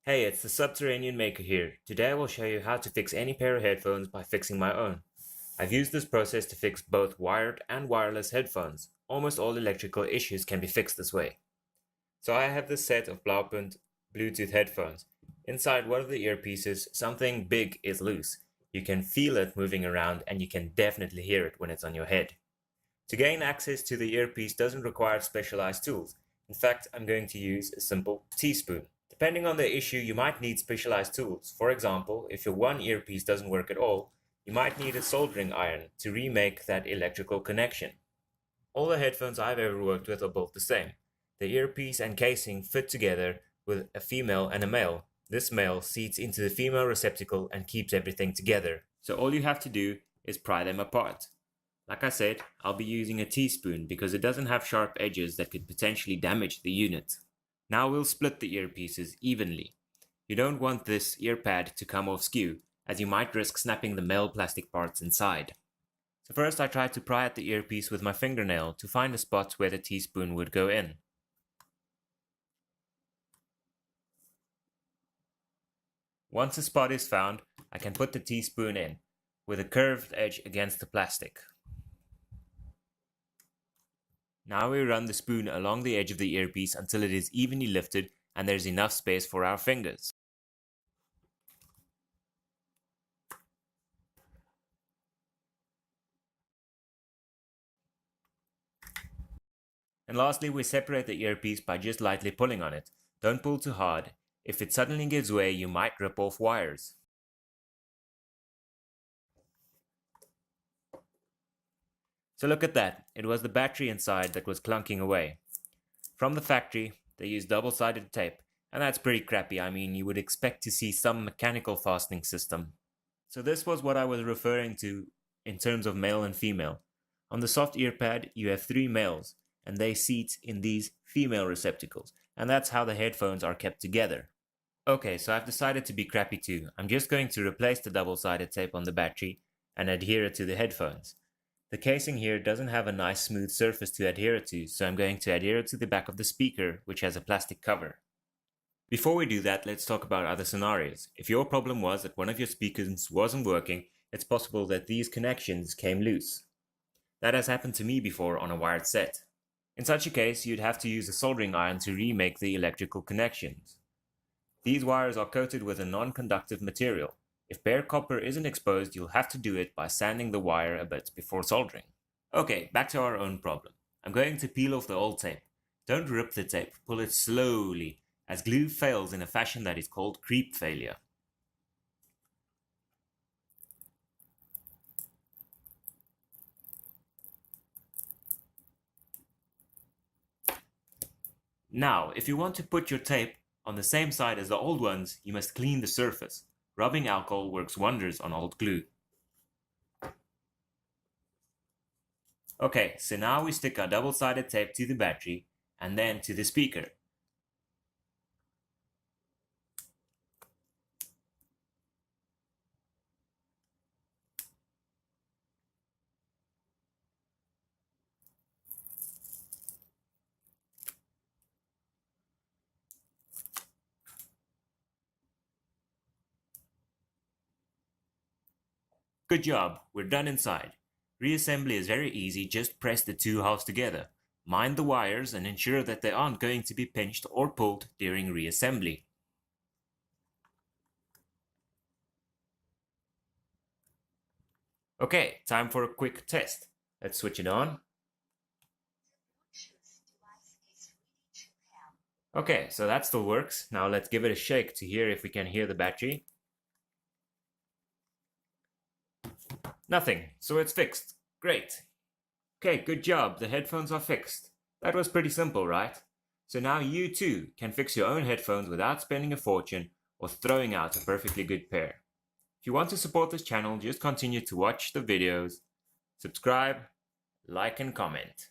Hey, it's the Subterranean Maker here. Today I will show you how to fix any pair of headphones by fixing my own. I've used this process to fix both wired and wireless headphones. Almost all electrical issues can be fixed this way. So I have this set of Blaupunkt Bluetooth headphones. Inside one of the earpieces, something big is loose. You can feel it moving around and you can definitely hear it when it's on your head. To gain access to the earpiece doesn't require specialized tools. In fact, I'm going to use a simple teaspoon. Depending on the issue, you might need specialized tools. For example, if your one earpiece doesn't work at all, you might need a soldering iron to remake that electrical connection. All the headphones I've ever worked with are built the same. The earpiece and casing fit together with a female and a male. This male seats into the female receptacle and keeps everything together. So all you have to do is pry them apart. Like I said, I'll be using a teaspoon because it doesn't have sharp edges that could potentially damage the unit. Now we'll split the earpieces evenly. You don't want this ear pad to come off skew, as you might risk snapping the male plastic parts inside. So first I tried to pry at the earpiece with my fingernail to find a spot where the teaspoon would go in. Once a spot is found, I can put the teaspoon in, with a curved edge against the plastic. Now we run the spoon along the edge of the earpiece until it is evenly lifted and there's enough space for our fingers. And lastly, we separate the earpiece by just lightly pulling on it. Don't pull too hard. If it suddenly gives way, you might rip off wires. So look at that, it was the battery inside that was clunking away. From the factory, they use double-sided tape, and that's pretty crappy. I mean, you would expect to see some mechanical fastening system. So this was what I was referring to in terms of male and female. On the soft ear pad, you have 3 males, and they seat in these female receptacles, and that's how the headphones are kept together. Okay, so I've decided to be crappy too. I'm just going to replace the double-sided tape on the battery and adhere it to the headphones. The casing here doesn't have a nice smooth surface to adhere it to, so I'm going to adhere it to the back of the speaker, which has a plastic cover. Before we do that, let's talk about other scenarios. If your problem was that one of your speakers wasn't working, it's possible that these connections came loose. That has happened to me before on a wired set. In such a case, you'd have to use a soldering iron to remake the electrical connections. These wires are coated with a non-conductive material. If bare copper isn't exposed, you'll have to do it by sanding the wire a bit before soldering. Okay, back to our own problem. I'm going to peel off the old tape. Don't rip the tape, pull it slowly, as glue fails in a fashion that is called creep failure. Now, if you want to put your tape on the same side as the old ones, you must clean the surface. Rubbing alcohol works wonders on old glue. Okay, so now we stick our double-sided tape to the battery and then to the speaker. Good job, we're done inside. Reassembly is very easy, just press the 2 halves together. Mind the wires and ensure that they aren't going to be pinched or pulled during reassembly. Okay, time for a quick test. Let's switch it on. Okay, so that still works. Now let's give it a shake to hear if we can hear the battery. Nothing, so it's fixed. Great. Okay, good job, the headphones are fixed. That was pretty simple, right? So now you too can fix your own headphones without spending a fortune or throwing out a perfectly good pair. If you want to support this channel, just continue to watch the videos, subscribe, like and comment.